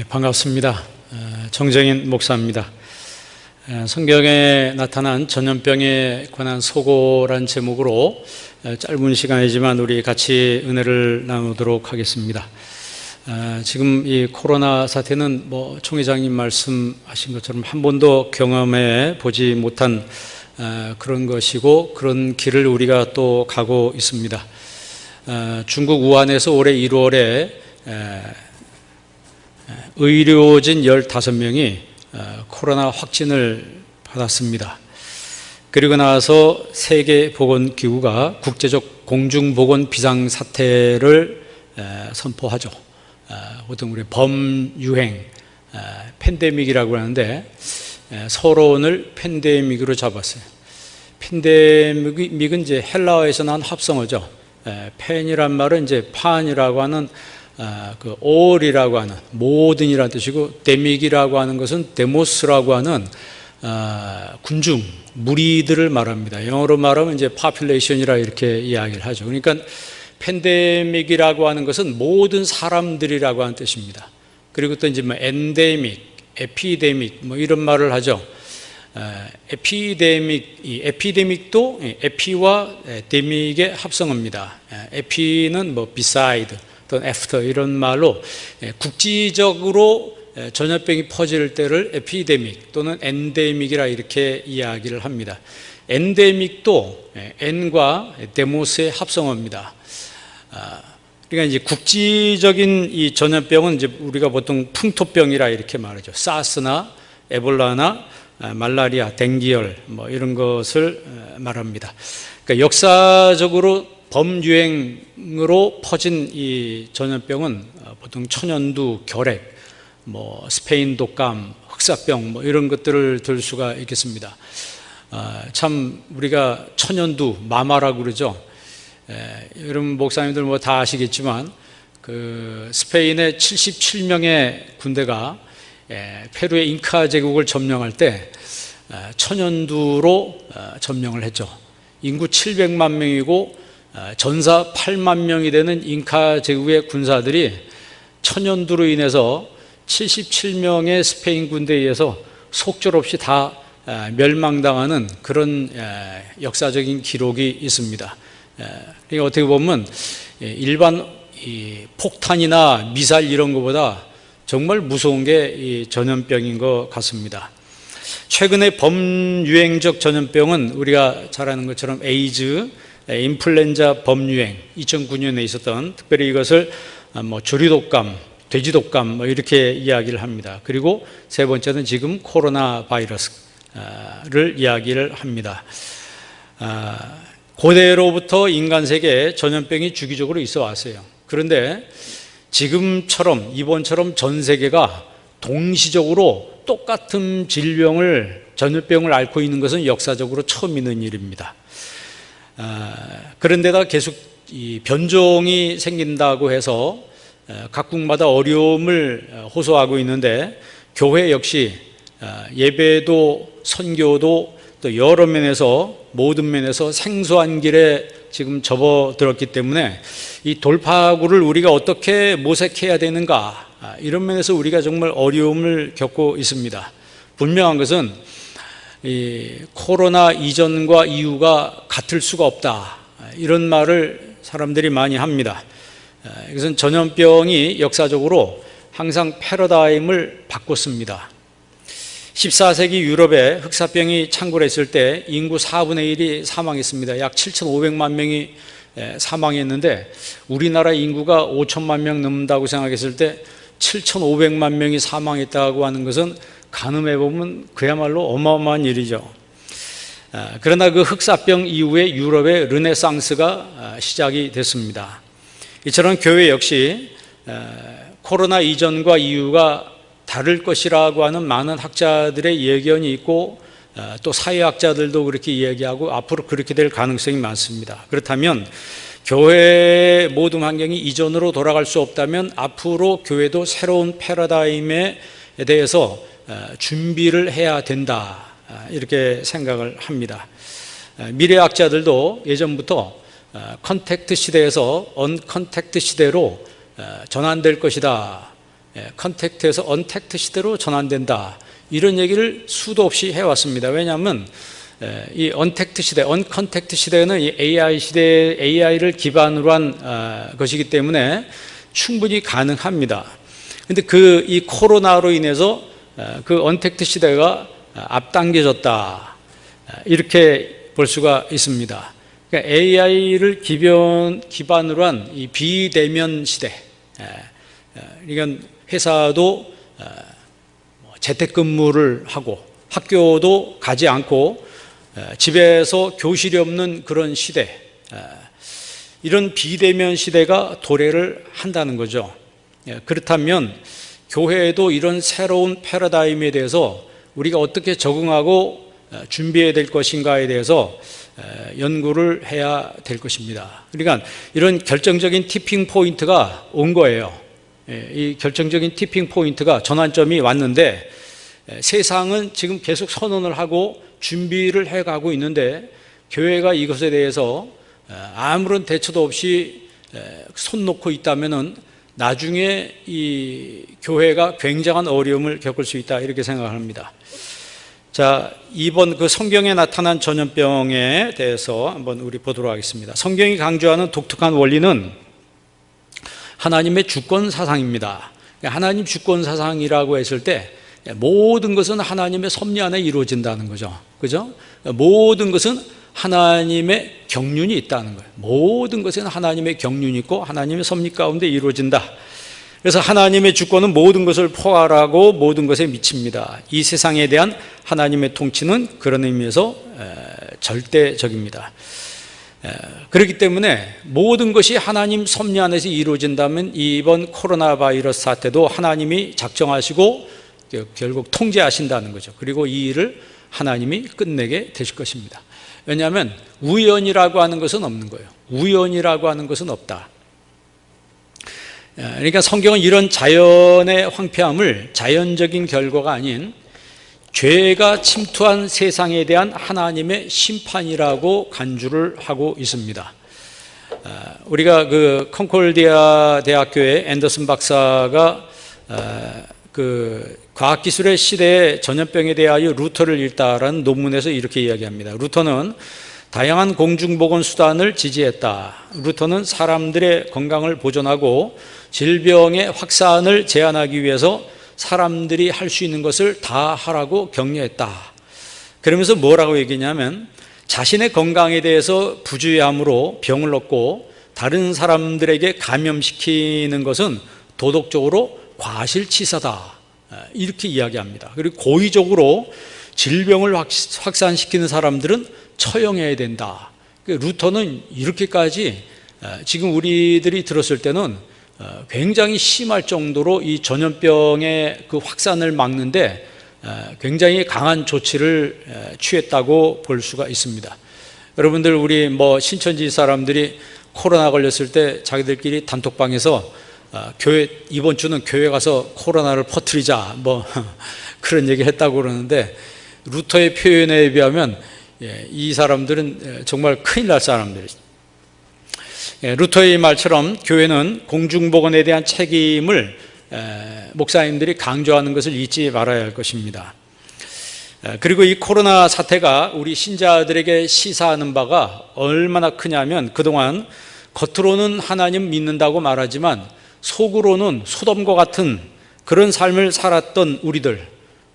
반갑습니다. 정정인 목사입니다. 성경에 나타난 전염병에 관한 소고란 제목으로 짧은 시간이지만 우리 같이 은혜를 나누도록 하겠습니다. 지금 이 코로나 사태는 총회장님 말씀하신 것처럼 한 번도 경험해 보지 못한 그런 것이고 그런 길을 우리가 또 가고 있습니다. 중국 우한에서 올해 1월에 의료진 15명이 코로나 확진을 받았습니다. 그리고 나서 세계보건기구가 국제적 공중보건 비상사태를 선포하죠. 보통 우리 범유행, 팬데믹이라고 하는데 서론을 팬데믹으로 잡았어요. 팬데믹은 이제 헬라어에서 난 합성어죠. 팬이란 말은 이제 판이라고 하는 그 all이라고 하는 모든이라는 뜻이고, 데믹이라고 하는 것은 데모스라고 하는 군중, 무리들을 말합니다. 영어로 말하면 이제 population이라 이렇게 이야기를 하죠. 그러니까 팬데믹이라고 하는 것은 모든 사람들이라고 하는 뜻입니다. 그리고 또 이제 엔데믹, 에피데믹 이런 말을 하죠. 에피데믹도 에피와 데믹의 합성어입니다. 에피는 beside 또는 after 이런 말로 국지적으로 전염병이 퍼질 때를 에피데믹 또는 엔데믹이라 이렇게 이야기를 합니다. 엔데믹도 N과 데모스의 합성어입니다. 그러니까 이제 국지적인 이 전염병은 이제 우리가 보통 풍토병이라 이렇게 말하죠. 사스나 에볼라나 말라리아, 댕기열 이런 것을 말합니다. 그러니까 역사적으로 범유행으로 퍼진 이 전염병은 보통 천연두, 결핵, 스페인 독감, 흑사병 이런 것들을 들 수가 있겠습니다. 참 우리가 천연두, 마마라고 그러죠. 여러분 목사님들 다 아시겠지만 그 스페인의 77명의 군대가 페루의 잉카 제국을 점령할 때 천연두로 점령을 했죠. 인구 700만 명이고 전사 8만 명이 되는 잉카 제국의 군사들이 천연두로 인해서 77명의 스페인 군대에 의해서 속절없이 다 멸망당하는 그런 역사적인 기록이 있습니다. 그러니까 어떻게 보면 일반 폭탄이나 미사일 이런 것보다 정말 무서운 게 이 전염병인 것 같습니다. 최근에 범유행적 전염병은 우리가 잘 아는 것처럼 에이즈, 인플루엔자 범유행 2009년에 있었던, 특별히 이것을 조류독감, 돼지독감 이렇게 이야기를 합니다. 그리고 세 번째는 지금 코로나 바이러스를 이야기를 합니다. 고대로부터 인간 세계에 전염병이 주기적으로 있어 왔어요. 그런데 지금처럼 이번처럼 전 세계가 동시적으로 똑같은 전염병을 앓고 있는 것은 역사적으로 처음 있는 일입니다. 그런데다 계속 이 변종이 생긴다고 해서 각국마다 어려움을 호소하고 있는데, 교회 역시 예배도 선교도 또 여러 면에서, 모든 면에서 생소한 길에 지금 접어들었기 때문에 이 돌파구를 우리가 어떻게 모색해야 되는가, 이런 면에서 우리가 정말 어려움을 겪고 있습니다. 분명한 것은 이 코로나 이전과 이후가 같을 수가 없다, 이런 말을 사람들이 많이 합니다. 이것은 전염병이 역사적으로 항상 패러다임을 바꿨습니다. 14세기 유럽에 흑사병이 창궐했을 때 인구 4분의 1이 사망했습니다. 약 7,500만 명이 사망했는데, 우리나라 인구가 5천만 명 넘는다고 생각했을 때 7,500만 명이 사망했다고 하는 것은 가늠해보면 그야말로 어마어마한 일이죠. 그러나 그 흑사병 이후에 유럽의 르네상스가 시작이 됐습니다. 이처럼 교회 역시 코로나 이전과 이후가 다를 것이라고 하는 많은 학자들의 예견이 있고, 또 사회학자들도 그렇게 이야기하고 앞으로 그렇게 될 가능성이 많습니다. 그렇다면 교회의 모든 환경이 이전으로 돌아갈 수 없다면 앞으로 교회도 새로운 패러다임에 대해서 준비를 해야 된다, 이렇게 생각을 합니다. 미래학자들도 예전부터 컨택트 시대에서 언컨택트 시대로 전환될 것이다, 컨택트에서 언택트 시대로 전환된다. 이런 얘기를 수도 없이 해왔습니다. 왜냐하면 이 언택트 시대, 언컨택트 시대는 이 AI 시대, AI를 기반으로 한 것이기 때문에 충분히 가능합니다. 근데 이 코로나로 인해서 그 언택트 시대가 앞당겨졌다. 이렇게 볼 수가 있습니다. 그러니까 AI를 기반으로 한 이 비대면 시대. 그러니까 회사도 재택근무를 하고 학교도 가지 않고 집에서 교실이 없는 그런 시대, 이런 비대면 시대가 도래를 한다는 거죠. 그렇다면 교회도 이런 새로운 패러다임에 대해서 우리가 어떻게 적응하고 준비해야 될 것인가에 대해서 연구를 해야 될 것입니다. 그러니까 이런 결정적인 티핑 포인트가 온 거예요. 이 결정적인 티핑 포인트가, 전환점이 왔는데 세상은 지금 계속 선언을 하고 준비를 해가고 있는데 교회가 이것에 대해서 아무런 대처도 없이 손 놓고 있다면은 나중에 이 교회가 굉장한 어려움을 겪을 수 있다, 이렇게 생각합니다. 자, 이번 그 성경에 나타난 전염병에 대해서 한번 우리 보도록 하겠습니다. 성경이 강조하는 독특한 원리는 하나님의 주권 사상입니다. 하나님 주권 사상이라고 했을 때 모든 것은 하나님의 섭리 안에 이루어진다는 거죠. 그죠? 모든 것은 하나님의 경륜이 있다는 거예요. 모든 것에는 하나님의 경륜이 있고 하나님의 섭리 가운데 이루어진다. 그래서 하나님의 주권은 모든 것을 포괄하고 모든 것에 미칩니다. 이 세상에 대한 하나님의 통치는 그런 의미에서 절대적입니다. 그렇기 때문에 모든 것이 하나님 섭리 안에서 이루어진다면 이번 코로나 바이러스 사태도 하나님이 작정하시고 결국 통제하신다는 거죠. 그리고 이 일을 하나님이 끝내게 되실 것입니다. 왜냐하면 우연이라고 하는 것은 없는 거예요. 우연이라고 하는 것은 없다. 그러니까 성경은 이런 자연의 황폐함을 자연적인 결과가 아닌 죄가 침투한 세상에 대한 하나님의 심판이라고 간주를 하고 있습니다. 우리가 그 컨콜디아 대학교의 앤더슨 박사가 그 과학기술의 시대의 전염병에 대하여 루터를 읽다라는 논문에서 이렇게 이야기합니다. 루터는 다양한 공중보건 수단을 지지했다. 루터는 사람들의 건강을 보존하고 질병의 확산을 제한하기 위해서 사람들이 할 수 있는 것을 다 하라고 격려했다. 그러면서 뭐라고 얘기냐면 자신의 건강에 대해서 부주의함으로 병을 얻고 다른 사람들에게 감염시키는 것은 도덕적으로 과실치사다, 이렇게 이야기합니다. 그리고 고의적으로 질병을 확산시키는 사람들은 처형해야 된다. 루터는 이렇게까지 지금 우리들이 들었을 때는 굉장히 심할 정도로 이 전염병의 그 확산을 막는데 굉장히 강한 조치를 취했다고 볼 수가 있습니다. 여러분들, 우리 신천지 사람들이 코로나 걸렸을 때 자기들끼리 단톡방에서 교회, 이번 주는 교회 가서 코로나를 퍼뜨리자, 그런 얘기 했다고 그러는데, 루터의 표현에 비하면 이 사람들은 정말 큰일 날 사람들이죠. 루터의 말처럼 교회는 공중보건에 대한 책임을 목사님들이 강조하는 것을 잊지 말아야 할 것입니다. 그리고 이 코로나 사태가 우리 신자들에게 시사하는 바가 얼마나 크냐면, 그동안 겉으로는 하나님 믿는다고 말하지만 속으로는 소돔과 같은 그런 삶을 살았던 우리들,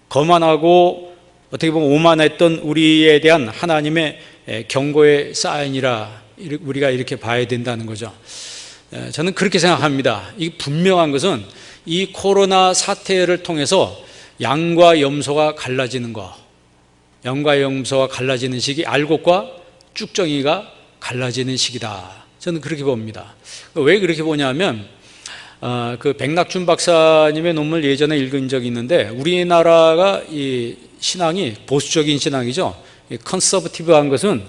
거만하고 어떻게 보면 오만했던 우리에 대한 하나님의 경고의 사인이라 우리가 이렇게 봐야 된다는 거죠. 저는 그렇게 생각합니다. 이 분명한 것은 이 코로나 사태를 통해서 양과 염소가 갈라지는 거, 양과 염소가 갈라지는 시기, 알곡과 쭉정이가 갈라지는 시기다. 저는 그렇게 봅니다. 왜 그렇게 보냐면 그 백낙준 박사님의 논문을 예전에 읽은 적이 있는데, 우리나라가 이 신앙이 보수적인 신앙이죠. 컨서버티브한 것은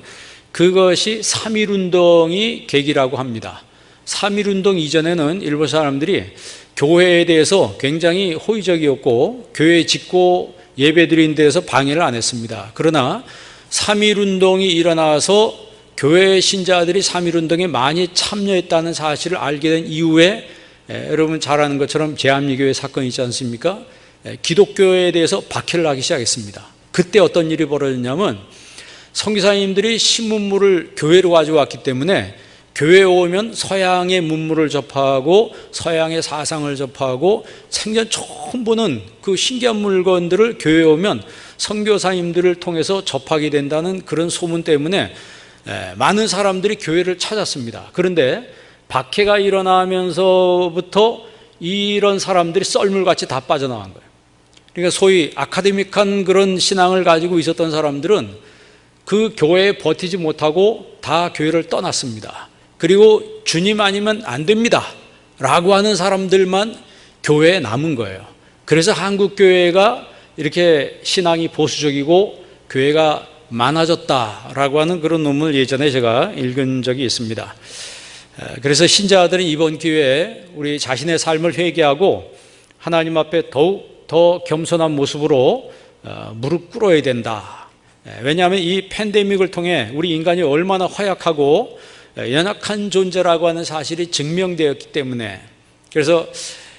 그것이 3.1운동이 계기라고 합니다. 3.1운동 이전에는 일본 사람들이 교회에 대해서 굉장히 호의적이었고 교회 짓고 예배드린 데에서 방해를 안 했습니다. 그러나 3.1운동이 일어나서 교회 신자들이 3.1운동에 많이 참여했다는 사실을 알게 된 이후에 여러분 잘 아는 것처럼 제암리교회 사건이 있지 않습니까? 기독교에 대해서 박해를 하기 시작했습니다. 그때 어떤 일이 벌어졌냐면 선교사님들이 신문물을 교회로 가져왔기 때문에 교회에 오면 서양의 문물을 접하고 서양의 사상을 접하고 생전 처음 보는 그 신기한 물건들을 교회에 오면 선교사님들을 통해서 접하게 된다는 그런 소문 때문에 많은 사람들이 교회를 찾았습니다. 그런데 박해가 일어나면서부터 이런 사람들이 썰물같이 다 빠져나간 거예요. 그러니까 소위 아카데믹한 그런 신앙을 가지고 있었던 사람들은 그 교회에 버티지 못하고 다 교회를 떠났습니다. 그리고 주님 아니면 안 됩니다 라고 하는 사람들만 교회에 남은 거예요. 그래서 한국 교회가 이렇게 신앙이 보수적이고 교회가 많아졌다라고 하는 그런 논문을 예전에 제가 읽은 적이 있습니다. 그래서 신자들은 이번 기회에 우리 자신의 삶을 회개하고 하나님 앞에 더욱 더 겸손한 모습으로 무릎 꿇어야 된다. 왜냐하면 이 팬데믹을 통해 우리 인간이 얼마나 허약하고 연약한 존재라고 하는 사실이 증명되었기 때문에, 그래서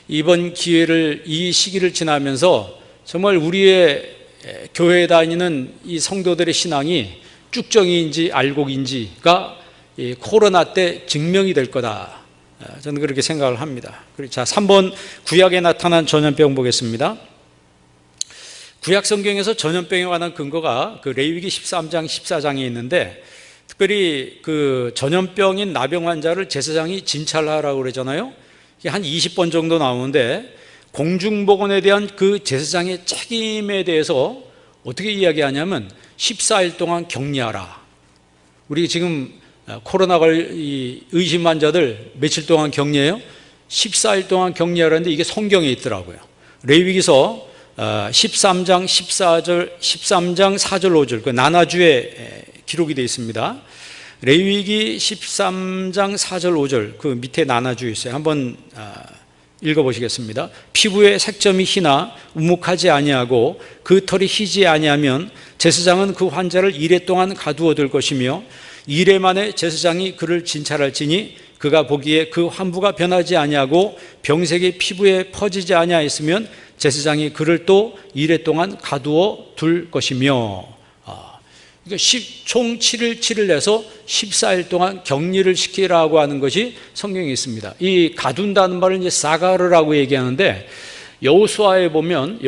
이번 기회를, 이 시기를 지나면서 정말 우리의 교회에 다니는 이 성도들의 신앙이 쭉정이인지 알곡인지가 이 코로나 때 증명이 될 거다. 저는 그렇게 생각을 합니다. 자, 3번 구약에 나타난 전염병 보겠습니다. 구약 성경에서 전염병에 관한 근거가 그 레위기 13장 14장에 있는데, 특별히 그 전염병인 나병 환자를 제사장이 진찰하라고 그러잖아요. 이게 한 20번 정도 나오는데 공중보건에 대한 그 제사장의 책임에 대해서 어떻게 이야기하냐면 14일 동안 격리하라. 우리 지금 코로나 의심 환자들 며칠 동안 격리해요? 14일 동안 격리하라는데 이게 성경에 있더라고요. 레위기서 13장 14절, 13장 4절 5절 그 나나주에 기록이 되어 있습니다. 레위기 13장 4절 5절 그 밑에 나나주에 있어요. 한번 읽어보시겠습니다. 피부에 색점이 희나 우묵하지 아니하고 그 털이 희지 아니하면 제사장은 그 환자를 이레 동안 가두어 둘 것이며 이레 만에 제사장이 그를 진찰할지니 그가 보기에 그 환부가 변하지 아니하고 병색이 피부에 퍼지지 아니하였으면 제사장이 그를 또 이레 동안 가두어 둘 것이며, 그러니까 총 7일 내서 14일 동안 격리를 시키라고 하는 것이 성경에 있습니다. 이 가둔다는 말을 이제 사가르라고 얘기하는데, 여호수아에 보면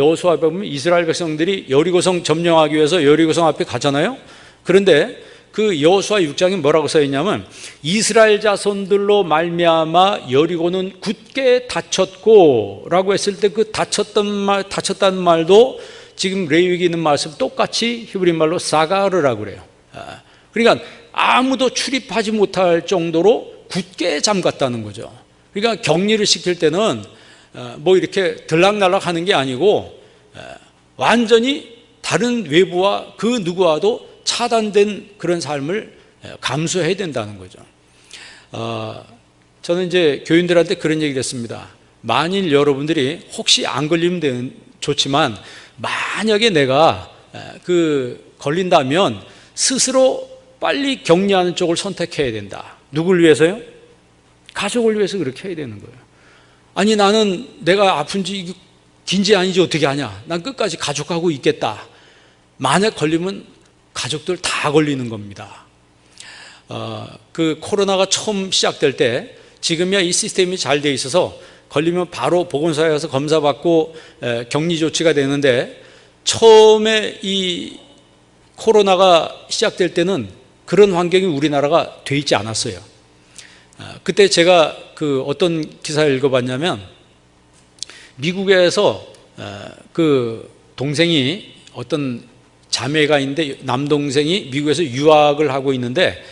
이스라엘 백성들이 여리고성 점령하기 위해서 여리고성 앞에 가잖아요. 그런데 그 여호수아 6장에 뭐라고 써 있냐면 이스라엘 자손들로 말미암아 여리고는 굳게 닫혔고라고 했을 때 그 닫혔다는 말도 지금 레위기 있는 말씀 똑같이 히브리 말로 사가르라고 그래요. 그러니까 아무도 출입하지 못할 정도로 굳게 잠갔다는 거죠. 그러니까 격리를 시킬 때는 뭐 이렇게 들락날락 하는 게 아니고 완전히 다른 외부와 그 누구와도 차단된 그런 삶을 감수해야 된다는 거죠. 저는 이제 교인들한테 그런 얘기를 했습니다. 만일 여러분들이 혹시 안 걸리면 좋지만 만약에 내가 걸린다면 스스로 빨리 격리하는 쪽을 선택해야 된다. 누굴 위해서요? 가족을 위해서 그렇게 해야 되는 거예요. 아니 나는 내가 아픈지 긴지 아닌지 어떻게 하냐. 난 끝까지 가족하고 있겠다. 만약 걸리면 가족들 다 걸리는 겁니다. 그 코로나가 처음 시작될 때 지금이야 이 시스템이 잘 돼 있어서 걸리면 바로 보건소에 가서 검사받고 격리 조치가 되는데, 처음에 이 코로나가 시작될 때는 그런 환경이 우리나라가 돼 있지 않았어요. 그때 제가 그 어떤 기사를 읽어봤냐면 미국에서 그 동생이 어떤 자매가 있는데 남동생이 미국에서 유학을 하고 있는데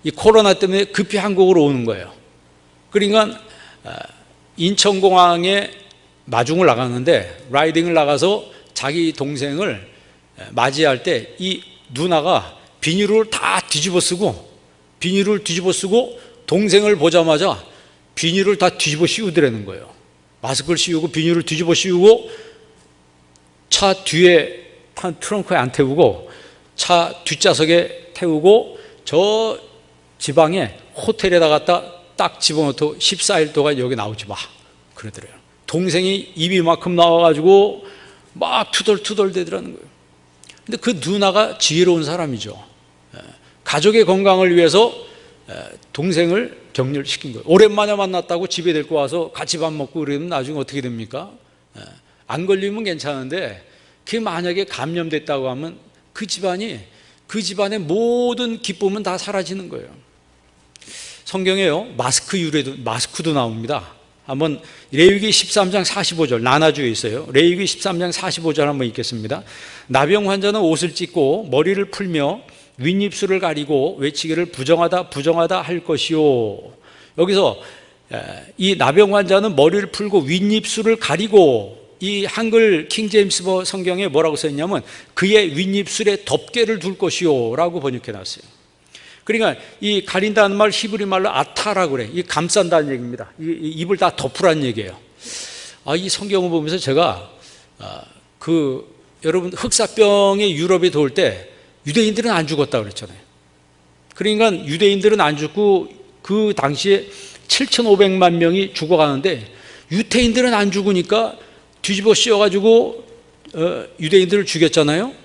이 코로나 때문에 급히 한국으로 오는 거예요. 그러니까 인천공항에 마중을 나갔는데 라이딩을 나가서 자기 동생을 맞이할 때 이 누나가 비닐을 다 뒤집어 쓰고 동생을 보자마자 비닐을 다 뒤집어 씌우더라는 거예요. 마스크를 씌우고 비닐을 뒤집어 씌우고 차 뒤에 트렁크에 안 태우고 차 뒷좌석에 태우고 저 지방에 호텔에다 갖다 딱 집어넣고 14일 동안 여기 나오지 마. 그러더래요. 동생이 입이 이만큼 나와가지고 막 투덜투덜 대더라는 거예요. 근데 그 누나가 지혜로운 사람이죠. 가족의 건강을 위해서 동생을 격려시킨 거예요. 오랜만에 만났다고 집에 데리고 와서 같이 밥 먹고 그러면 나중에 어떻게 됩니까? 안 걸리면 괜찮은데 그게 만약에 감염됐다고 하면 그 집안의 모든 기쁨은 다 사라지는 거예요. 성경에요, 마스크도 나옵니다. 한번 레위기 13장 45절, 나눠주어 있어요. 레위기 13장 45절 한번 읽겠습니다. 나병 환자는 옷을 찢고 머리를 풀며 윗입술을 가리고 외치기를 부정하다 부정하다 할 것이요. 여기서 이 나병 환자는 머리를 풀고 윗입술을 가리고, 이 한글 킹제임스 성경에 뭐라고 써있냐면 그의 윗입술에 덮개를 둘 것이요 라고 번역해 놨어요. 그러니까 이 가린다는 말 히브리 말로 아타라고 그래. 이 감싼다는 얘기입니다. 입을 다 덮으라는 얘기예요. 이 성경을 보면서 제가 여러분 흑사병에 유럽에 돌 때 유대인들은 안 죽었다고 그랬잖아요. 그러니까 유대인들은 안 죽고 그 당시에 7,500만 명이 죽어가는데 유태인들은 안 죽으니까 뒤집어 씌워가지고 유대인들을 죽였잖아요.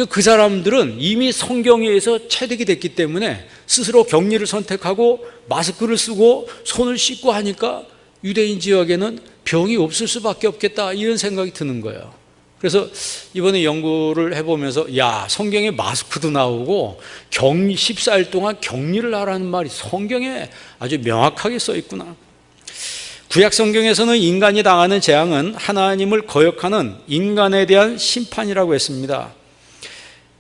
그 사람들은 이미 성경에 의해서 체득이 됐기 때문에 스스로 격리를 선택하고 마스크를 쓰고 손을 씻고 하니까 유대인 지역에는 병이 없을 수밖에 없겠다, 이런 생각이 드는 거예요. 그래서 이번에 연구를 해보면서 성경에 마스크도 나오고 14일 동안 격리를 하라는 말이 성경에 아주 명확하게 써 있구나. 구약 성경에서는 인간이 당하는 재앙은 하나님을 거역하는 인간에 대한 심판이라고 했습니다.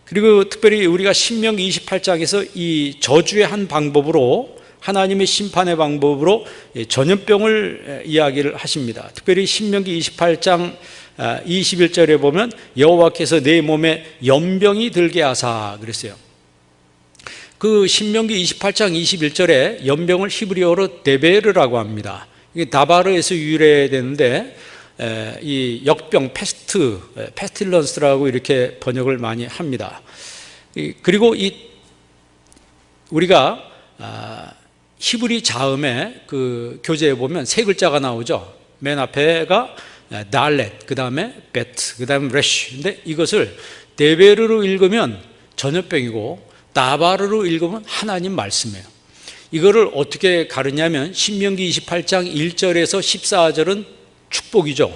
그리고 특별히 우리가 신명기 28장에서 이 저주의 한 방법으로, 하나님의 심판의 방법으로 전염병을 이야기를 하십니다. 특별히 신명기 28장 21절에 보면 여호와께서 내 몸에 연병이 들게 하사 그랬어요. 그 신명기 28장 21절에 연병을 히브리어로 데베르라고 합니다. 이게 다바르에서 유래되는데 이 역병, 페스틸런스라고 이렇게 번역을 많이 합니다. 그리고 우리가 히브리 자음의 그 교재에 보면 세 글자가 나오죠. 맨 앞에가 달렛, 그 다음에 베트, 그 다음에 레쉬. 근데 이것을 데베르로 읽으면 전염병이고 다바르로 읽으면 하나님 말씀이에요. 이거를 어떻게 가르냐면 신명기 28장 1절에서 14절은 축복이죠.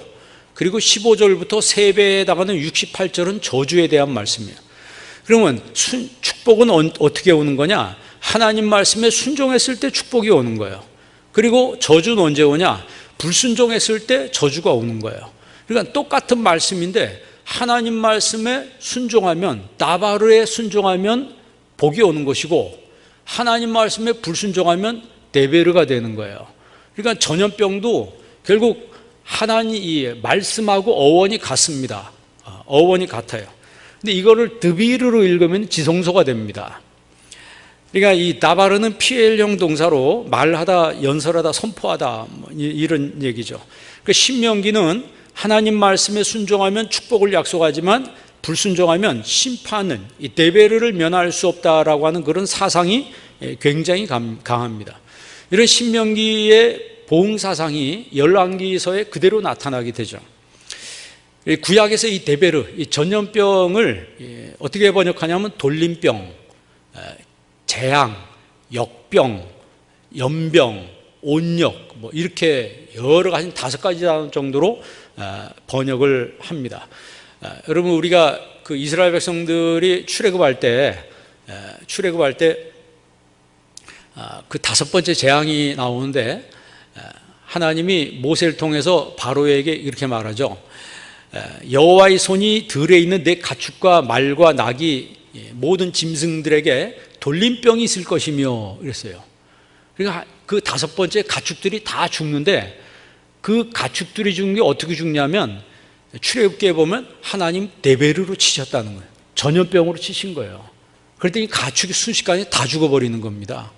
그리고 15절부터 3배에 해당하는 68절은 저주에 대한 말씀이에요. 그러면 축복은 어떻게 오는 거냐? 하나님 말씀에 순종했을 때 축복이 오는 거예요. 그리고 저주는 언제 오냐? 불순종했을 때 저주가 오는 거예요. 그러니까 똑같은 말씀인데 하나님 말씀에 순종하면, 다바르에 순종하면 복이 오는 것이고 하나님 말씀에 불순종하면 데베르가 되는 거예요. 그러니까 전염병도 결국 하나님 말씀하고 어원이 같습니다. 어원이 같아요. 근데 이거를 드비르로 읽으면 지성소가 됩니다. 그러니까 이 다바르는 PL형 동사로 말하다, 연설하다, 선포하다, 이런 얘기죠. 그러니까 신명기는 하나님 말씀에 순종하면 축복을 약속하지만 불순종하면 심판은, 이 데베르를 면할 수 없다라고 하는 그런 사상이 굉장히 강합니다. 이런 신명기의 보응 사상이 열왕기서에 그대로 나타나게 되죠. 구약에서 이 데베르, 이 전염병을 어떻게 번역하냐면 돌림병, 재앙, 역병, 연병, 온역, 이렇게 여러 가지 5가지 정도로 번역을 합니다. 여러분, 우리가 그 이스라엘 백성들이 출애굽할 때 그 5번째 재앙이 나오는데 하나님이 모세를 통해서 바로에게 이렇게 말하죠. 여호와의 손이 들에 있는 내 가축과 말과 낙이 모든 짐승들에게 돌림병이 있을 것이며 이랬어요. 그러니까 그 5번째 가축들이 다 죽는데 그 가축들이 죽는 게 어떻게 죽냐면 출애굽기에 보면 하나님 데베르로 치셨다는 거예요. 전염병으로 치신 거예요. 그랬더니 가축이 순식간에 다 죽어버리는 겁니다.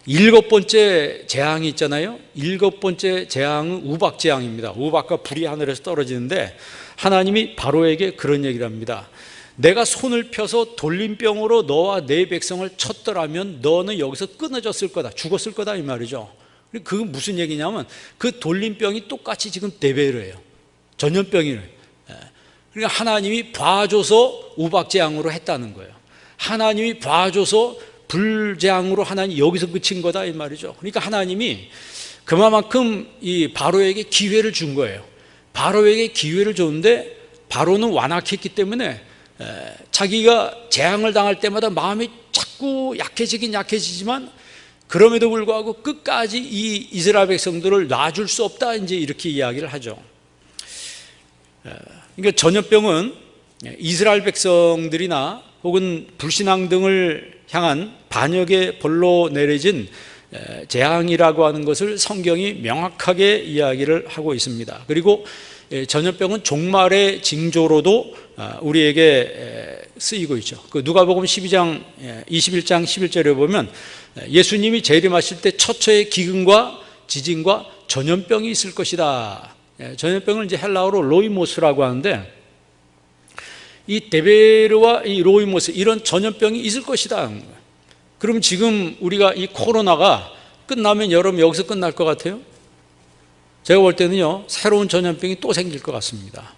7번째 재앙이 있잖아요. 7번째 재앙은 우박재앙입니다. 우박과 불이 하늘에서 떨어지는데 하나님이 바로에게 그런 얘기를 합니다. 내가 손을 펴서 돌림병으로 너와 내 백성을 쳤더라면 너는 여기서 끊어졌을 거다, 죽었을 거다, 이 말이죠. 그건 무슨 얘기냐면 그 돌림병이 똑같이 지금 데베르예요. 전염병이에요. 그러니까 하나님이 봐줘서 우박재앙으로 했다는 거예요. 하나님이 봐줘서 불재앙으로 하나님 여기서 그친 거다 이 말이죠. 그러니까 하나님이 그만큼 이 바로에게 기회를 준 거예요. 바로에게 기회를 줬는데 바로는 완악했기 때문에 자기가 재앙을 당할 때마다 마음이 자꾸 약해지긴 약해지지만 그럼에도 불구하고 끝까지 이 이스라엘 백성들을 놔줄 수 없다 이제 이렇게 이야기를 하죠. 그러니까 전염병은 이스라엘 백성들이나 혹은 불신앙 등을 향한 반역의 벌로 내려진 재앙이라고 하는 것을 성경이 명확하게 이야기를 하고 있습니다. 그리고 전염병은 종말의 징조로도 우리에게 쓰이고 있죠. 그 누가복음 12장 21장 11절에 보면 예수님이 재림하실 때 처처의 기근과 지진과 전염병이 있을 것이다. 전염병을 이제 헬라어로 로이모스라고 하는데 이 데베르와 이 로이모스 이런 전염병이 있을 것이다. 그럼 지금 우리가 이 코로나가 끝나면 여러분 여기서 끝날 것 같아요? 제가 볼 때는요 새로운 전염병이 또 생길 것 같습니다.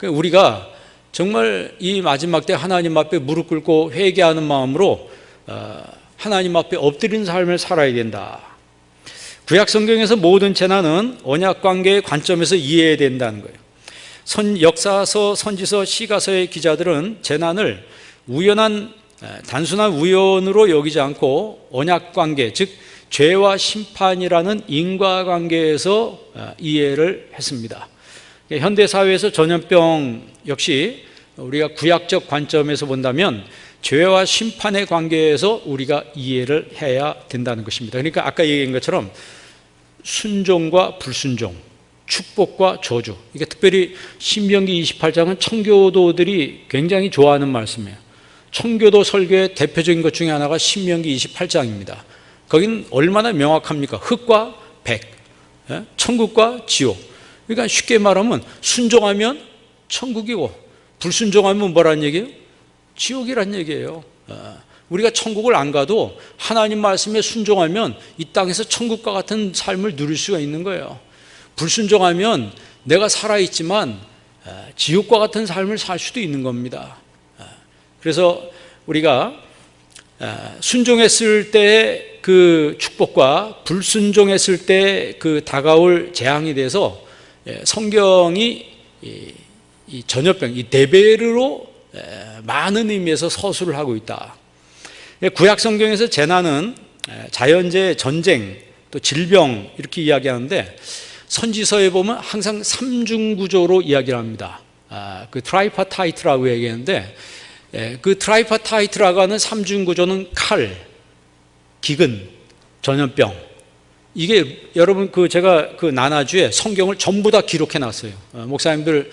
우리가 정말 이 마지막 때 하나님 앞에 무릎 꿇고 회개하는 마음으로 하나님 앞에 엎드린 삶을 살아야 된다. 구약 성경에서 모든 재난은 언약관계의 관점에서 이해해야 된다는 거예요. 역사서, 선지서, 시가서의 기자들은 재난을 단순한 우연으로 여기지 않고 언약관계, 즉 죄와 심판이라는 인과관계에서 이해를 했습니다. 현대사회에서 전염병 역시 우리가 구약적 관점에서 본다면 죄와 심판의 관계에서 우리가 이해를 해야 된다는 것입니다. 그러니까 아까 얘기한 것처럼 순종과 불순종, 축복과 저주, 이게 특별히 신명기 28장은 청교도들이 굉장히 좋아하는 말씀이에요. 청교도 설교의 대표적인 것 중에 하나가 신명기 28장입니다. 거긴 얼마나 명확합니까? 흑과 백, 천국과 지옥. 그러니까 쉽게 말하면 순종하면 천국이고 불순종하면 뭐란 얘기예요? 지옥이란 얘기예요. 우리가 천국을 안 가도 하나님 말씀에 순종하면 이 땅에서 천국과 같은 삶을 누릴 수가 있는 거예요. 불순종하면 내가 살아있지만 지옥과 같은 삶을 살 수도 있는 겁니다. 그래서 우리가 순종했을 때의 그 축복과 불순종했을 때 그 다가올 재앙에 대해서 성경이 이 전염병, 이 데베르로 많은 의미에서 서술을 하고 있다. 구약 성경에서 재난은 자연재해, 전쟁, 또 질병 이렇게 이야기하는데 선지서에 보면 항상 삼중구조로 이야기를 합니다. 그 트라이파타이트라고 얘기하는데 그 트라이파타이트라고 하는 삼중구조는 칼, 기근, 전염병. 이게 여러분 제가 그 나나주에 성경을 전부 다 기록해 놨어요. 목사님들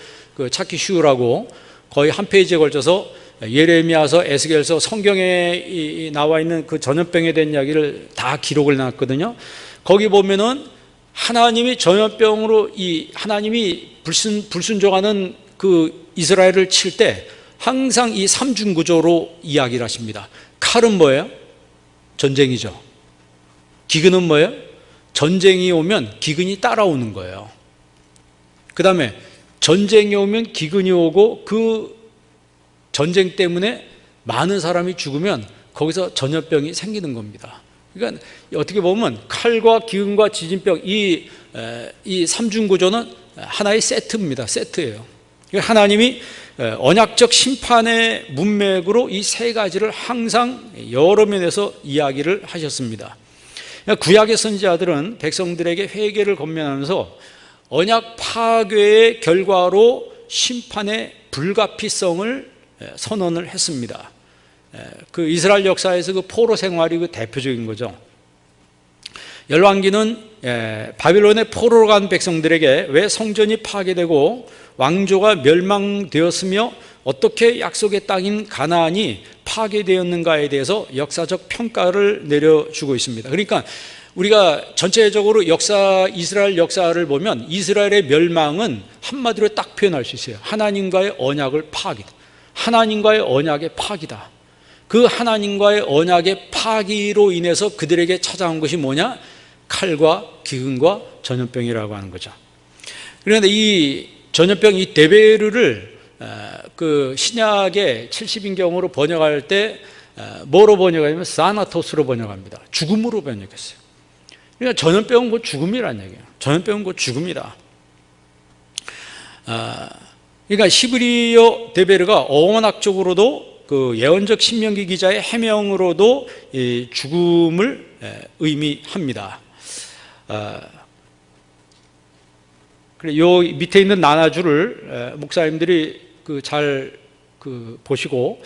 찾기 쉬우라고 거의 한 페이지에 걸쳐서 예레미야서, 에스겔서 성경에 나와 있는 그 전염병에 대한 이야기를 다 기록을 해놨거든요. 거기 보면은 하나님이 전염병으로 하나님이 불순종하는 그 이스라엘을 칠 때 항상 이 삼중구조로 이야기를 하십니다. 칼은 뭐예요? 전쟁이죠. 기근은 뭐예요? 전쟁이 오면 기근이 따라오는 거예요. 그 다음에 전쟁이 오면 기근이 오고 그 전쟁 때문에 많은 사람이 죽으면 거기서 전염병이 생기는 겁니다. 그러니까 어떻게 보면 칼과 기근과 지진병 이 삼중구조는 하나의 세트입니다. 세트예요. 하나님이 언약적 심판의 문맥으로 이 세 가지를 항상 여러 면에서 이야기를 하셨습니다. 구약의 선지자들은 백성들에게 회개를 권면하면서 언약 파괴의 결과로 심판의 불가피성을 선언을 했습니다. 그 이스라엘 역사에서 그 포로 생활이 그 대표적인 거죠. 열왕기는 바빌론의 포로로 간 백성들에게 왜 성전이 파괴되고 왕조가 멸망되었으며 어떻게 약속의 땅인 가나안이 파괴되었는가에 대해서 역사적 평가를 내려주고 있습니다. 그러니까 우리가 전체적으로 이스라엘 역사를 보면 이스라엘의 멸망은 한마디로 딱 표현할 수 있어요. 하나님과의 언약을 파기다. 하나님과의 언약의 파기다. 그 하나님과의 언약의 파기로 인해서 그들에게 찾아온 것이 뭐냐? 칼과 기근과 전염병이라고 하는 거죠. 그런데 이 전염병, 이 데베르를 그 신약의 70인경으로 번역할 때 뭐로 번역하냐면 사나토스로 번역합니다. 죽음으로 번역했어요. 그러니까 전염병은 곧 죽음이라는 얘기예요. 전염병은 곧 죽음이다. 그러니까 히브리어 데베르가 어원학적으로도 그 예언적 신명기 기자의 해명으로도 이 죽음을 의미합니다. 그래, 요 밑에 있는 나나주를 목사님들이 잘 보시고,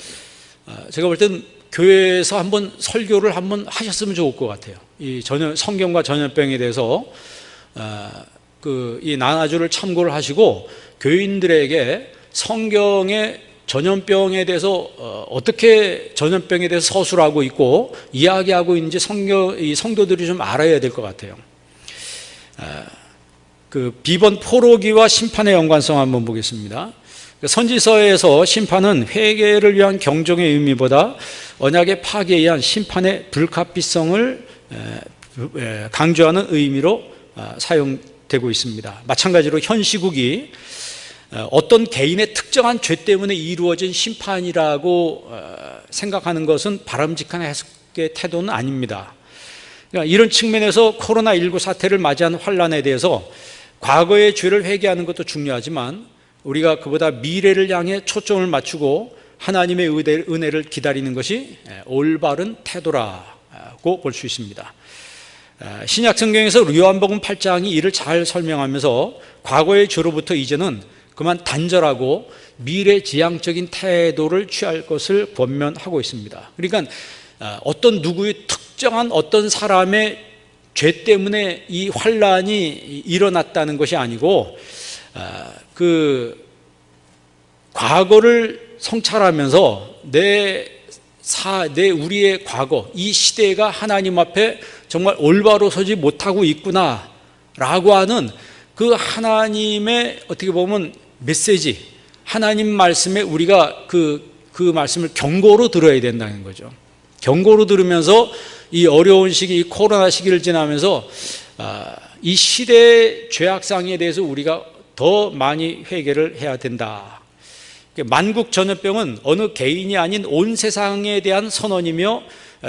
제가 볼 땐 교회에서 한번 설교를 한번 하셨으면 좋을 것 같아요. 이 성경과 전염병에 대해서 이 나나주를 참고를 하시고 교인들에게 성경의 전염병에 대해서 어떻게 전염병에 대해서 서술하고 있고 이야기하고 있는지 이 성도들이 좀 알아야 될 것 같아요. 비번 포로기와 심판의 연관성 한번 보겠습니다. 선지서에서 심판은 회개를 위한 경종의 의미보다 언약의 파괴에 의한 심판의 불가피성을 강조하는 의미로 사용되고 있습니다. 마찬가지로 현 시국이 어떤 개인의 특정한 죄 때문에 이루어진 심판이라고 생각하는 것은 바람직한 해석의 태도는 아닙니다. 그러니까 이런 측면에서 코로나19 사태를 맞이한 환난에 대해서 과거의 죄를 회개하는 것도 중요하지만 우리가 그보다 미래를 향해 초점을 맞추고 하나님의 은혜를 기다리는 것이 올바른 태도라고 볼 수 있습니다. 신약 성경에서 요한복음 8장이 이를 잘 설명하면서 과거의 죄로부터 이제는 그만 단절하고 미래지향적인 태도를 취할 것을 권면하고 있습니다. 그러니까 어떤 누구의 특정한 어떤 사람의 죄 때문에 이 환란이 일어났다는 것이 아니고 과거를 성찰하면서 우리의 과거, 이 시대가 하나님 앞에 정말 올바로 서지 못하고 있구나라고 하는 그 하나님의 어떻게 보면 메시지, 하나님 말씀에 우리가 그 말씀을 경고로 들어야 된다는 거죠. 경고로 들으면서 이 어려운 시기, 이 코로나 시기를 지나면서 이 시대의 죄악상에 대해서 우리가 더 많이 회개를 해야 된다. 만국 전염병은 어느 개인이 아닌 온 세상에 대한 선언이며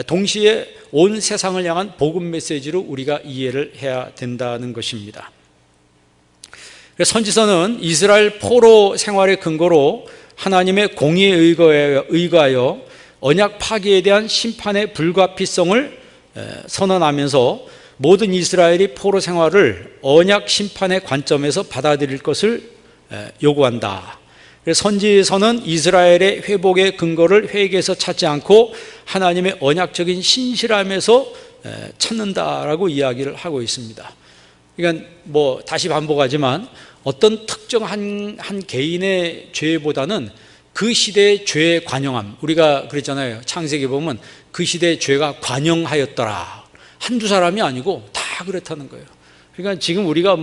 동시에 온 세상을 향한 복음 메시지로 우리가 이해를 해야 된다는 것입니다. 선지서는 이스라엘 포로 생활의 근거로 하나님의 공의에 의거하여 언약 파기에 대한 심판의 불가피성을 선언하면서 모든 이스라엘이 포로 생활을 언약 심판의 관점에서 받아들일 것을 요구한다. 선지서는 이스라엘의 회복의 근거를 회개에서 찾지 않고 하나님의 언약적인 신실함에서 찾는다라고 이야기를 하고 있습니다. 그러니까 다시 반복하지만 어떤 특정한 한 개인의 죄보다는 그 시대의 죄의 관영함, 우리가 그랬잖아요. 창세기 보면 그 시대의 죄가 관영하였더라. 한두 사람이 아니고 다 그렇다는 거예요. 그러니까 지금 우리가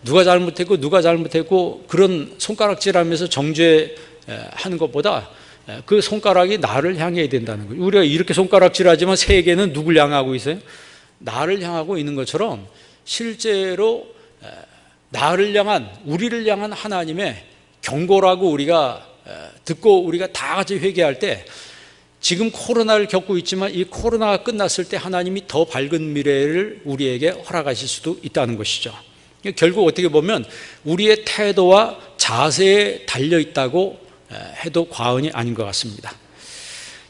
누가 잘못했고 그런 손가락질하면서 정죄하는 것보다 그 손가락이 나를 향해야 된다는 거예요. 우리가 이렇게 손가락질하지만 세계는 누굴 향하고 있어요? 나를 향하고 있는 것처럼 실제로 우리를 향한 하나님의 경고라고 우리가 듣고 우리가 다 같이 회개할 때 지금 코로나를 겪고 있지만 이 코로나가 끝났을 때 하나님이 더 밝은 미래를 우리에게 허락하실 수도 있다는 것이죠. 결국 어떻게 보면 우리의 태도와 자세에 달려있다고 해도 과언이 아닌 것 같습니다.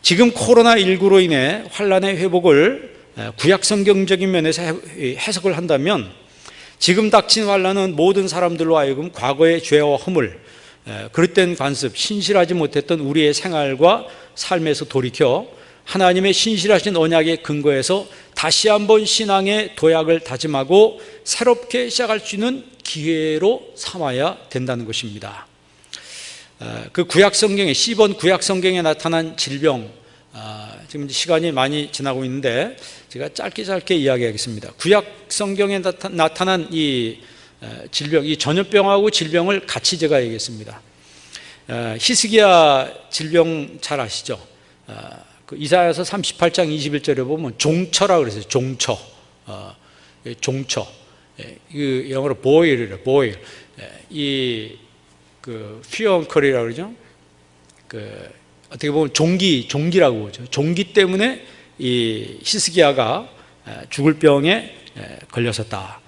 지금 코로나19로 인해 환란의 회복을 구약성경적인 면에서 해석을 한다면 지금 닥친 환란은 모든 사람들로 하여금 과거의 죄와 허물, 그릇된 관습, 신실하지 못했던 우리의 생활과 삶에서 돌이켜 하나님의 신실하신 언약의 근거에서 다시 한번 신앙의 도약을 다짐하고 새롭게 시작할 수 있는 기회로 삼아야 된다는 것입니다. 그 구약성경에 시번 구약성경에 나타난 질병, 지금 시간이 많이 지나고 있는데 제가 짧게 이야기하겠습니다. 구약성경에 나타난 이 질병, 이 전염병하고 질병을 같이 제가 얘기했습니다. 히스기야 질병 잘 아시죠? 그 이사야서 38장 21절에 보면 종처라 그랬어요. 종처. 종처, 그 영어로 보일이래요. 보일. 그 피어엉클이라고 그러죠. 어떻게 보면 종기라고 그러죠. 종기 때문에 이 히스기야가 죽을 병에 걸렸었다.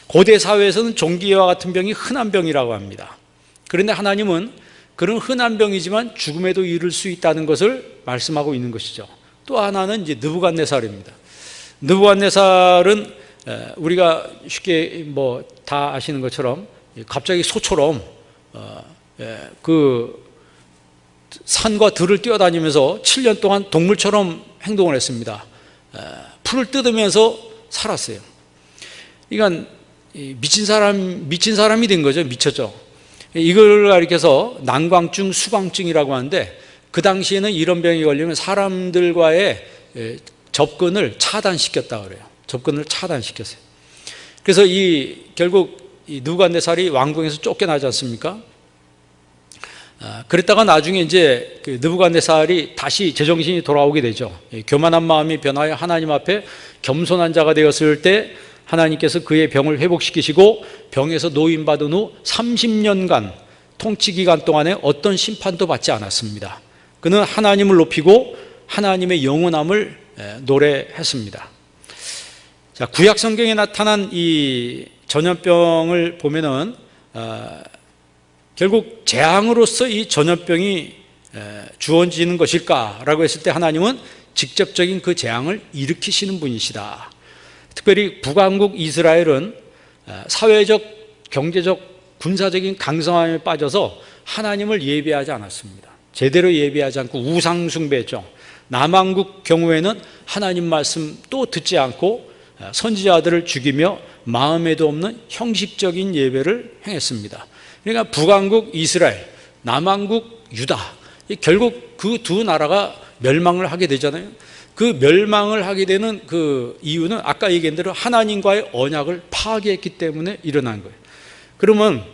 고대 사회에서는 종기와 같은 병이 흔한 병이라고 합니다. 그런데 하나님은 그런 흔한 병이지만 죽음에도 이를 수 있다는 것을 말씀하고 있는 것이죠. 또 하나는 이제 느부갓네살입니다. 느부갓네살은 우리가 쉽게 다 아시는 것처럼 갑자기 소처럼 그 산과 들을 뛰어다니면서 7년 동안 동물처럼 행동을 했습니다. 풀을 뜯으면서 살았어요. 그러니까 미친 사람이 된 거죠. 미쳤죠. 이걸 가리켜서 난광증, 수광증이라고 하는데, 그 당시에는 이런 병이 걸리면 사람들과의 접근을 차단시켰다 그래요. 접근을 차단시켰어요. 그래서 결국 이 느부갓네살이 왕궁에서 쫓겨나지 않습니까? 그랬다가 나중에 이제 그 느부갓네살이 다시 제정신이 돌아오게 되죠. 교만한 마음이 변하여 하나님 앞에 겸손한 자가 되었을 때 하나님께서 그의 병을 회복시키시고 병에서 노인받은 후 30년간 통치 기간 동안에 어떤 심판도 받지 않았습니다. 그는 하나님을 높이고 하나님의 영원함을 노래했습니다. 자, 구약 성경에 나타난 이 전염병을 보면은 결국 재앙으로서 이 전염병이 주어지는 것일까라고 했을 때 하나님은 직접적인 그 재앙을 일으키시는 분이시다. 특별히 북왕국 이스라엘은 사회적, 경제적, 군사적인 강성함에 빠져서 하나님을 예배하지 않았습니다. 제대로 예배하지 않고 우상 숭배했죠. 남왕국 경우에는 하나님 말씀 또 듣지 않고 선지자들을 죽이며 마음에도 없는 형식적인 예배를 행했습니다. 그러니까 북왕국 이스라엘, 남왕국 유다, 결국 그 두 나라가 멸망을 하게 되잖아요. 그 멸망을 하게 되는 그 이유는 아까 얘기한 대로 하나님과의 언약을 파괴했기 때문에 일어난 거예요. 그러면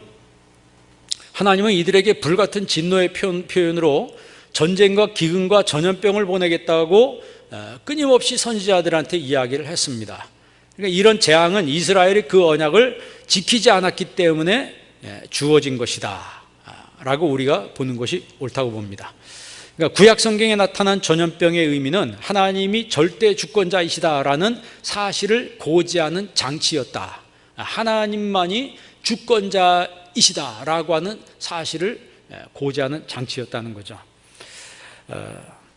하나님은 이들에게 불같은 진노의 표현으로 전쟁과 기근과 전염병을 보내겠다고 끊임없이 선지자들한테 이야기를 했습니다. 그러니까 이런 재앙은 이스라엘이 그 언약을 지키지 않았기 때문에 주어진 것이다 라고 우리가 보는 것이 옳다고 봅니다. 그러니까 구약 성경에 나타난 전염병의 의미는 하나님이 절대 주권자이시다라는 사실을 고지하는 장치였다. 하나님만이 주권자이시다라고 하는 사실을 고지하는 장치였다는 거죠.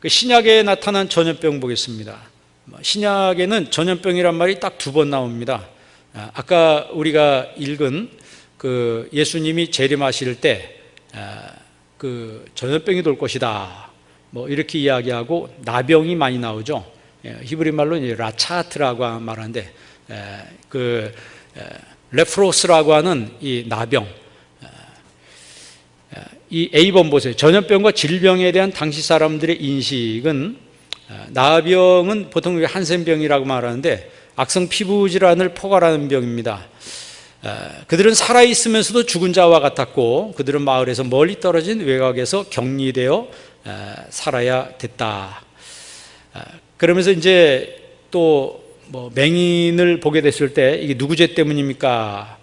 신약에 나타난 전염병 보겠습니다. 신약에는 전염병이란 말이 딱 2번 나옵니다. 아까 우리가 읽은 그 예수님이 재림하실 때 그 전염병이 돌 것이다 이렇게 이야기하고 나병이 많이 나오죠. 히브리 말로 이제 라차트라고 말하는데 그 레프로스라고 하는 이 나병, 이 A번 보세요. 전염병과 질병에 대한 당시 사람들의 인식은 나병은 보통 한센병이라고 말하는데 악성 피부 질환을 포괄하는 병입니다. 그들은 살아있으면서도 죽은 자와 같았고 그들은 마을에서 멀리 떨어진 외곽에서 격리되어 살아야 됐다. 그러면서 이제 또 맹인을 보게 됐을 때 이게 누구 죄 때문입니까?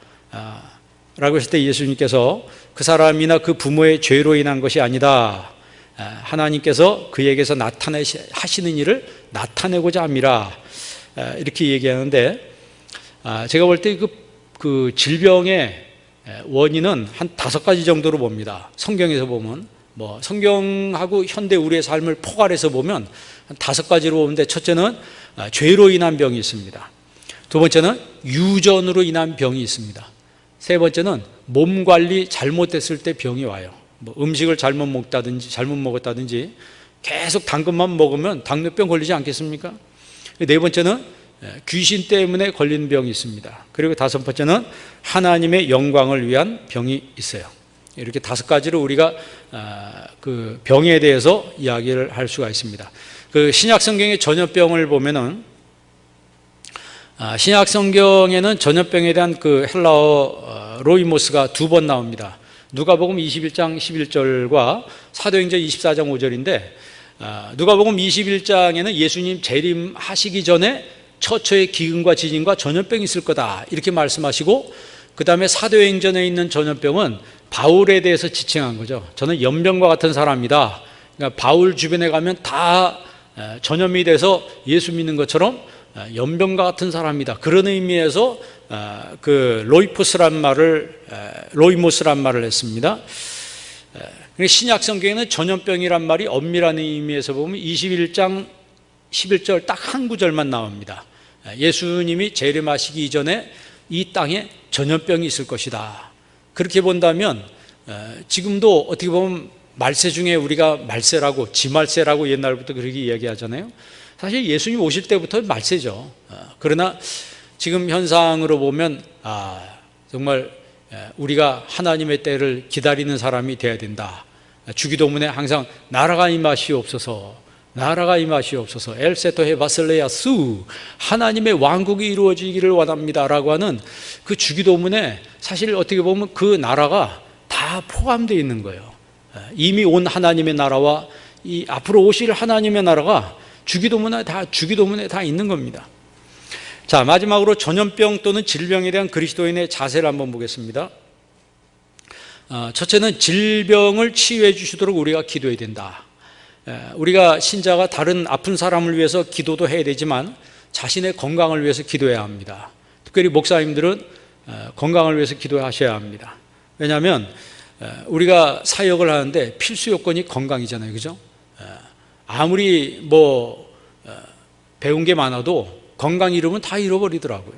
라고 했을 때 예수님께서 그 사람이나 그 부모의 죄로 인한 것이 아니다. 하나님께서 그에게서 하시는 일을 나타내고자 함이라. 이렇게 얘기하는데 제가 볼 때 그 질병의 원인은 한 5가지 정도로 봅니다. 성경에서 보면 성경하고 현대 우리의 삶을 포괄해서 보면 한 5가지로 보는데 첫째는 죄로 인한 병이 있습니다. 두 번째는 유전으로 인한 병이 있습니다. 세 번째는 몸 관리 잘못됐을 때 병이 와요. 음식을 잘못 먹었다든지 계속 단 것만 먹으면 당뇨병 걸리지 않겠습니까? 네 번째는 귀신 때문에 걸리는 병이 있습니다. 그리고 5번째는 하나님의 영광을 위한 병이 있어요. 이렇게 5가지로 우리가 그 병에 대해서 이야기를 할 수가 있습니다. 그 신약 성경의 전염병을 보면은 신약 성경에는 전염병에 대한 그 헬라어 로이모스가 2번 나옵니다. 누가복음 21장 11절과 사도행전 24장 5절인데 누가복음 21장에는 예수님 재림하시기 전에 처처의 기근과 지진과 전염병이 있을 거다 이렇게 말씀하시고, 그 다음에 사도행전에 있는 전염병은 바울에 대해서 지칭한 거죠. 저는 연병과 같은 사람이다. 그러니까 바울 주변에 가면 다 전염이 돼서 예수 믿는 것처럼 연병과 같은 사람이다. 그런 의미에서 그 로이모스란 말을 했습니다. 신약 성경에는 전염병이란 말이 엄밀한 의미에서 보면 21장 11절 딱 한 구절만 나옵니다. 예수님이 재림하시기 이전에 이 땅에 전염병이 있을 것이다. 그렇게 본다면 지금도 어떻게 보면 말세 중에 우리가 말세라고, 지말세라고 옛날부터 그렇게 이야기하잖아요. 사실 예수님 오실 때부터 말세죠. 그러나 지금 현상으로 보면 정말 우리가 하나님의 때를 기다리는 사람이 되어야 된다. 주기도문에 항상 나라가 임하시옵소서, 나라가 임하시옵소서, 엘세토헤 바슬레야수, 하나님의 왕국이 이루어지기를 원합니다라고 하는 그 주기도문에 사실 어떻게 보면 그 나라가 다 포함되어 있는 거예요. 이미 온 하나님의 나라와 이 앞으로 오실 하나님의 나라가 주기도문에 다 있는 겁니다. 자, 마지막으로 전염병 또는 질병에 대한 그리스도인의 자세를 한번 보겠습니다. 첫째는 질병을 치유해 주시도록 우리가 기도해야 된다. 우리가 신자가 다른 아픈 사람을 위해서 기도도 해야 되지만 자신의 건강을 위해서 기도해야 합니다. 특별히 목사님들은 건강을 위해서 기도하셔야 합니다. 왜냐하면 우리가 사역을 하는데 필수 요건이 건강이잖아요, 그죠? 아무리 배운 게 많아도 건강 잃으면 다 잃어버리더라고요.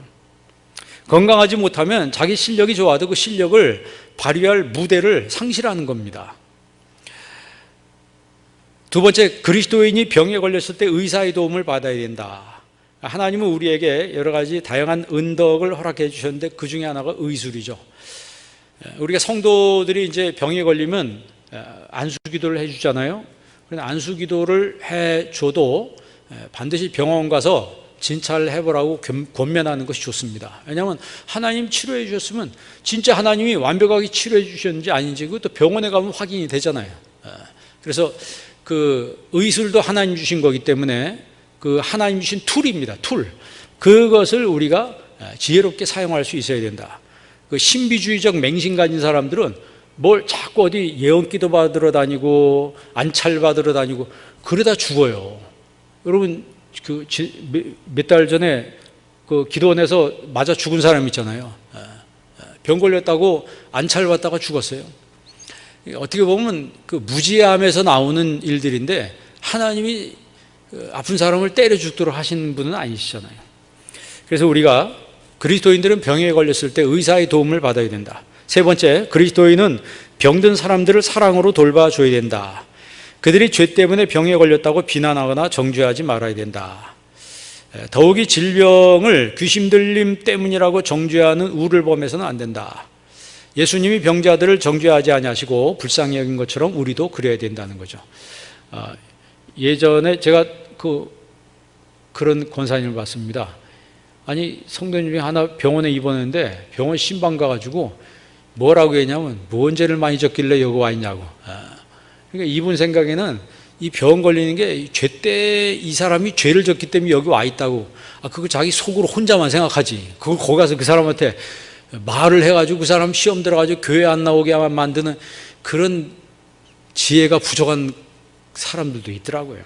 건강하지 못하면 자기 실력이 좋아도 그 실력을 발휘할 무대를 상실하는 겁니다. 두 번째, 그리스도인이 병에 걸렸을 때 의사의 도움을 받아야 된다. 하나님은 우리에게 여러 가지 다양한 은덕을 허락해 주셨는데 그 중에 하나가 의술이죠. 우리가 성도들이 이제 병에 걸리면 안수기도를 해주잖아요. 그런데 안수기도를 해줘도 반드시 병원 가서 진찰을 해보라고 권면하는 것이 좋습니다. 왜냐하면 하나님 치료해 주셨으면 진짜 하나님이 완벽하게 치료해 주셨는지 아닌지 그것도 병원에 가면 확인이 되잖아요. 그래서 그 의술도 하나님 주신 거기 때문에 그 하나님 주신 툴입니다. 툴. 그것을 우리가 지혜롭게 사용할 수 있어야 된다. 그 신비주의적 맹신 가진 사람들은 뭘 자꾸 어디 예언기도 받으러 다니고 안찰 받으러 다니고 그러다 죽어요. 여러분 그 몇 달 전에 그 기도원에서 맞아 죽은 사람 있잖아요. 병 걸렸다고 안찰 받다가 죽었어요. 어떻게 보면 그 무지함에서 나오는 일들인데 하나님이 아픈 사람을 때려 죽도록 하신 분은 아니시잖아요. 그래서 우리가 그리스도인들은 병에 걸렸을 때 의사의 도움을 받아야 된다. 세 번째, 그리스도인은 병든 사람들을 사랑으로 돌봐줘야 된다. 그들이 죄 때문에 병에 걸렸다고 비난하거나 정죄하지 말아야 된다. 더욱이 질병을 귀신 들림 때문이라고 정죄하는 우를 범해서는 안 된다. 예수님이 병자들을 정죄하지 아니하시고 불쌍히 여긴 것처럼 우리도 그래야 된다는 거죠. 예전에 제가 그런 권사님을 봤습니다. 아니 성도님 중에 하나 병원에 입원했는데 병원 신방 가가지고 뭐라고 했냐면 뭔 죄를 많이 졌길래 여기 와 있냐고. 그러니까 이분 생각에는 이 병 걸리는 게 죄 때 이 사람이 죄를 졌기 때문에 여기 와 있다고. 그거 자기 속으로 혼자만 생각하지. 그걸 거기 가서 그 사람한테 말을 해가지고 그 사람 시험 들어가지고 교회 안 나오게 만드는 그런 지혜가 부족한 사람들도 있더라고요.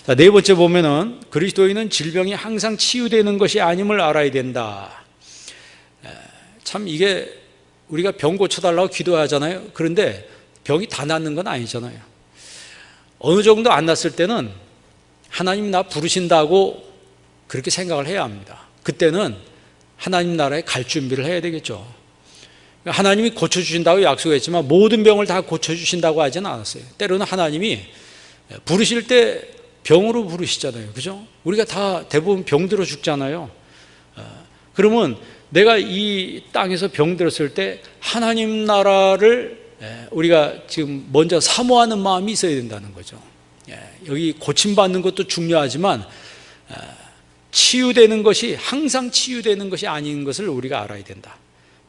자, 네 번째 보면은 그리스도인은 질병이 항상 치유되는 것이 아님을 알아야 된다. 참 이게 우리가 병 고쳐달라고 기도하잖아요. 그런데 병이 다 낫는 건 아니잖아요. 어느 정도 안 낫을 때는 하나님 나 부르신다고 그렇게 생각을 해야 합니다. 그때는 하나님 나라에 갈 준비를 해야 되겠죠. 하나님이 고쳐주신다고 약속했지만 모든 병을 다 고쳐주신다고 하지는 않았어요. 때로는 하나님이 부르실 때 병으로 부르시잖아요. 그죠? 우리가 다 대부분 병들어 죽잖아요. 그러면 내가 이 땅에서 병들었을 때 하나님 나라를 우리가 지금 먼저 사모하는 마음이 있어야 된다는 거죠. 여기 고침받는 것도 중요하지만 치유되는 것이 항상 치유되는 것이 아닌 것을 우리가 알아야 된다.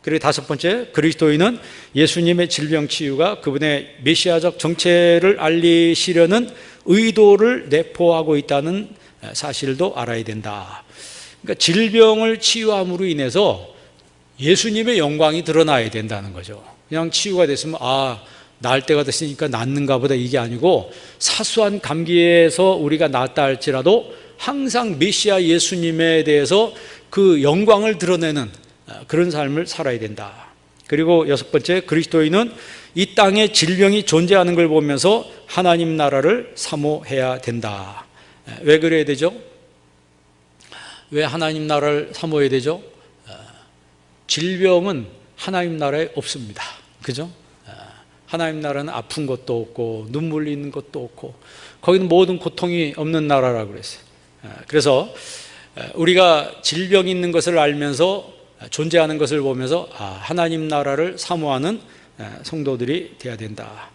그리고 다섯 번째, 그리스도인은 예수님의 질병 치유가 그분의 메시아적 정체를 알리시려는 의도를 내포하고 있다는 사실도 알아야 된다. 그러니까 질병을 치유함으로 인해서 예수님의 영광이 드러나야 된다는 거죠. 그냥 치유가 됐으면 나을 때가 됐으니까 낫는가 보다, 이게 아니고 사소한 감기에서 우리가 낫다 할지라도 항상 메시아 예수님에 대해서 그 영광을 드러내는 그런 삶을 살아야 된다. 그리고 여섯 번째, 그리스도인은 이 땅에 질병이 존재하는 걸 보면서 하나님 나라를 사모해야 된다. 왜 그래야 되죠? 왜 하나님 나라를 사모해야 되죠? 질병은 하나님 나라에 없습니다. 그죠? 하나님 나라는 아픈 것도 없고 눈물 있는 것도 없고 거기는 모든 고통이 없는 나라라고 그랬어요. 그래서 우리가 질병이 있는 것을 알면서 존재하는 것을 보면서 하나님 나라를 사모하는 성도들이 되어야 된다.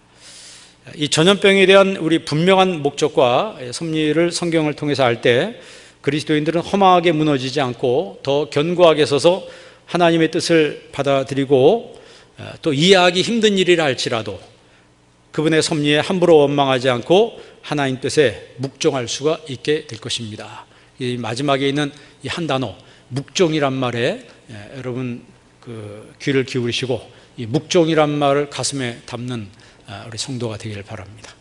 이 전염병에 대한 우리 분명한 목적과 섭리를 성경을 통해서 알 때 그리스도인들은 허망하게 무너지지 않고 더 견고하게 서서 하나님의 뜻을 받아들이고 또 이해하기 힘든 일이라 할지라도 그분의 섭리에 함부로 원망하지 않고 하나님 뜻에 묵종할 수가 있게 될 것입니다. 이 마지막에 있는 이 한 단어 묵종이란 말에 여러분 그 귀를 기울이시고 이 묵종이란 말을 가슴에 담는 우리 성도가 되기를 바랍니다.